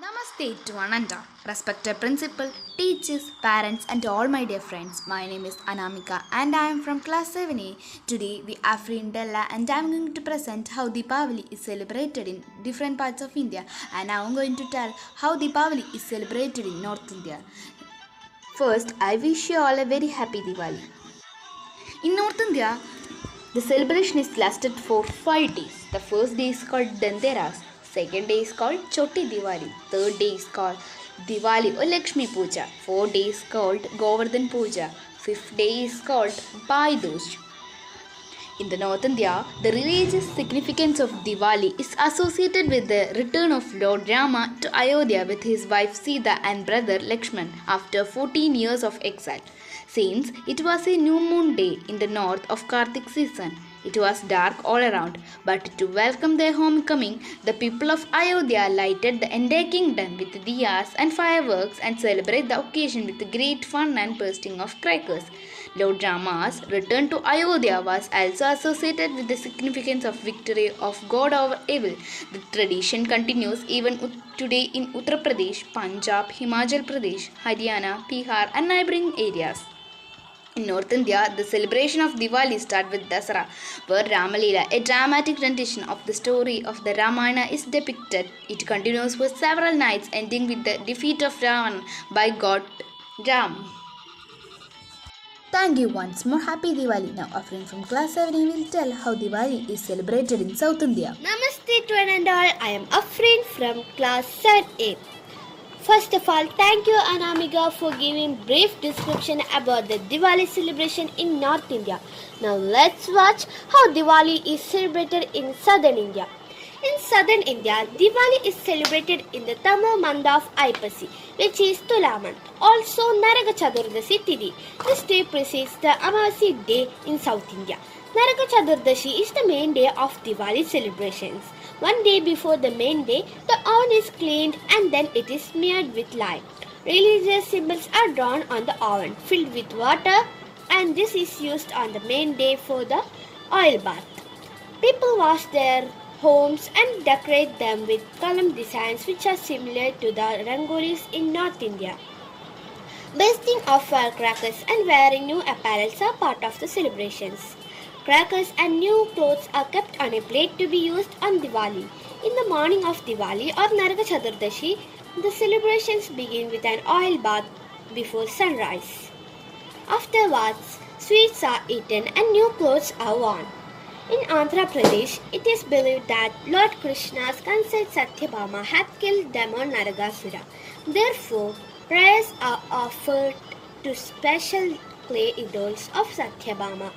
Namaste to Ananda, respected principal, teachers, parents, and all my dear friends. My name is Anamika and I am from class 7A. Today we are free in Della and I am going to present how Deepavali is celebrated in different parts of India, and I am going to tell how Deepavali is celebrated in North India. First, I wish you all a very happy Diwali. In North India, the celebration is lasted for 5 days. The first day is called Danteras, second day is called Choti Diwali, third day is called Diwali or Lakshmi Puja, fourth day is called Govardhan Puja, fifth day is called Bhai Dooj. In the North India, the religious significance of Diwali is associated with the return of Lord Rama to Ayodhya with his wife Sita and brother Lakshman after 14 years of exile. Since it was a new moon day in the north of Kartik season, it was dark all around, but to welcome their homecoming, the people of Ayodhya lighted the entire kingdom with diyas and fireworks and celebrate the occasion with great fun and bursting of crackers. Lord Rama's return to Ayodhya was also associated with the significance of victory of God over evil. The tradition continues even today in Uttar Pradesh, Punjab, Himachal Pradesh, Haryana, Bihar and neighboring areas. In North India, the celebration of Diwali starts with Dasara, where Ramalila, a dramatic rendition of the story of the Ramayana, is depicted. It continues for several nights, ending with the defeat of Ravan by God Ram. Thank you once more. Happy Diwali. Now, a friend from class 7 will tell how Diwali is celebrated in South India. Namaste to one and all. I am Afrin from class 7A. First of all, thank you Anamika for giving brief description about the Diwali celebration in North India. Now let's watch how Diwali is celebrated in Southern India. In Southern India, Diwali is celebrated in the Tamil month of Aipasi, which is Tula month. Also Naraka Chaturdashi Tithi. This day precedes the Amavasi day in South India. Naraka Chaturdashi is the main day of Diwali celebrations. One day before the main day, the oven is cleaned and then it is smeared with lye. Religious symbols are drawn on the oven, filled with water, and this is used on the main day for the oil bath. People wash their homes and decorate them with column designs which are similar to the rangolis in North India. Bursting of firecrackers and wearing new apparels are part of the celebrations. Crackers and new clothes are kept on a plate to be used on Diwali. In the morning of Diwali or Naraka Chaturdashi, the celebrations begin with an oil bath before sunrise. Afterwards, sweets are eaten and new clothes are worn. In Andhra Pradesh, it is believed that Lord Krishna's consort Satyabhama had killed demon Naragasura. Therefore, prayers are offered to special clay idols of Satyabhama.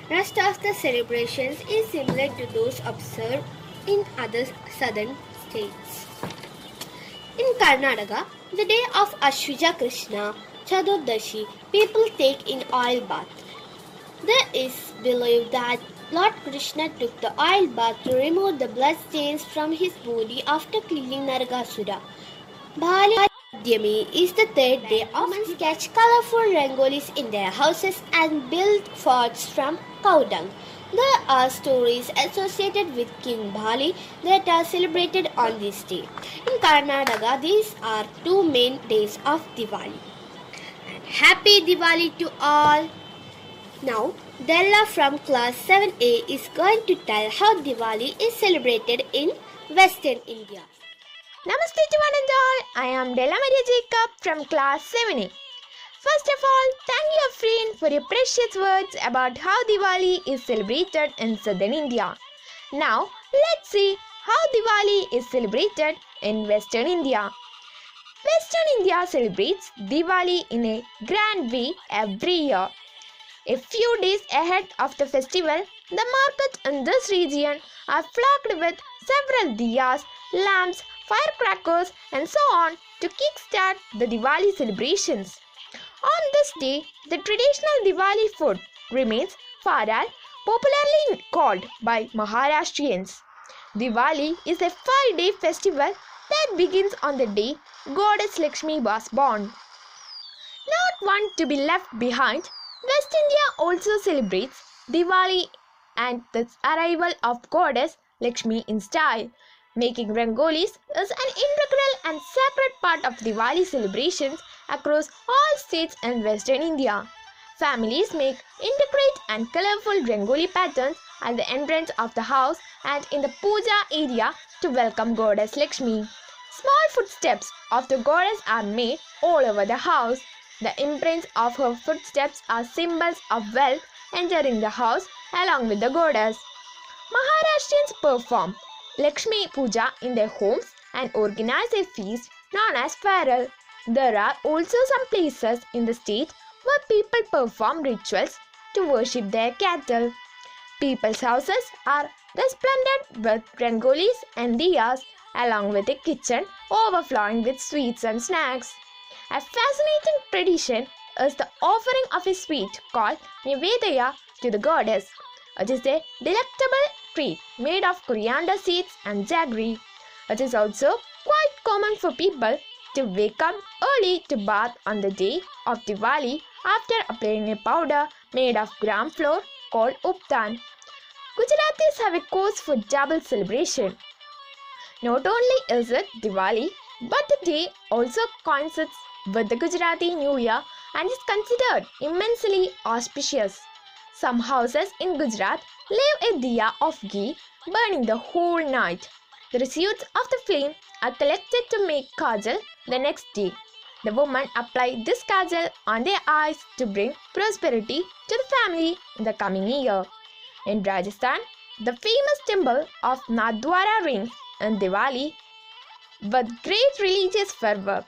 Rest of the celebrations is similar to those observed in other southern states. In Karnataka, the day of Ashwija Krishna Chaturdashi, people take in oil bath. There is believed that Lord Krishna took the oil bath to remove the blood stains from his body after killing Naragasura. Bali Dhyami is the third day of sketch colorful rangolis in their houses and build forts from cow dung. There are stories associated with King Bali that are celebrated on this day. In Karnataka, these are two main days of Diwali. And happy Diwali to all! Now, Della from class 7A is going to tell how Diwali is celebrated in Western India. Namaste to one and all. I am Della Maria Jacob from class 7A. First of all, thank you Afrin for your precious words about how Diwali is celebrated in southern India. Now, let's see how Diwali is celebrated in Western India. Western India celebrates Diwali in a grand way every year. A few days ahead of the festival, the markets in this region are flocked with several diyas, lamps, firecrackers and so on to kickstart the Diwali celebrations. On this day, the traditional Diwali food remains faral, popularly called by Maharashtrians. Diwali is a 5-day festival that begins on the day Goddess Lakshmi was born. Not one to be left behind, West India also celebrates Diwali and the arrival of Goddess Lakshmi in style. Making rangolis is an integral and sacred part of Diwali celebrations across all states in Western India. Families make intricate and colorful rangoli patterns at the entrance of the house and in the puja area to welcome Goddess Lakshmi. Small footsteps of the goddess are made all over the house. The imprints of her footsteps are symbols of wealth entering the house along with the goddess. Maharashtrians perform Lakshmi Puja in their homes and organize a feast known as Faral. There are also some places in the state where people perform rituals to worship their cattle. People's houses are resplendent with rangolis and diyas, along with a kitchen overflowing with sweets and snacks. A fascinating tradition is the offering of a sweet called Nivedaya to the goddess. It is a delectable treat made of coriander seeds and jaggery. It is also quite common for people to wake up early to bath on the day of Diwali after applying a powder made of gram flour called uptan. Gujaratis have a cause for double celebration. Not only is it Diwali, but the day also coincides with the Gujarati New Year and is considered immensely auspicious. Some houses in Gujarat leave a diya of ghee burning the whole night. The residues of the flame are collected to make kajal the next day. The women apply this kajal on their eyes to bring prosperity to the family in the coming year. In Rajasthan, the famous temple of Nathdwara rings in Diwali with great religious fervor.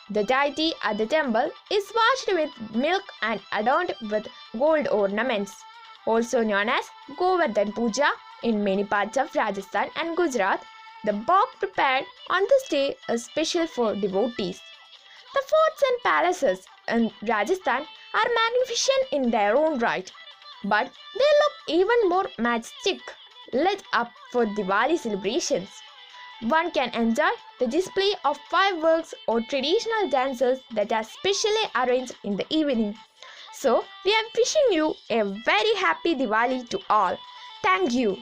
The deity at the temple is washed with milk and adorned with gold ornaments, also known as Govardhan Puja in many parts of Rajasthan and Gujarat. The bhog prepared on this day is special for devotees. The forts and palaces in Rajasthan are magnificent in their own right, but they look even more majestic lit up for Diwali celebrations. One can enjoy the display of fireworks or traditional dances that are specially arranged in the evening. So, we are wishing you a very happy Diwali to all. Thank you.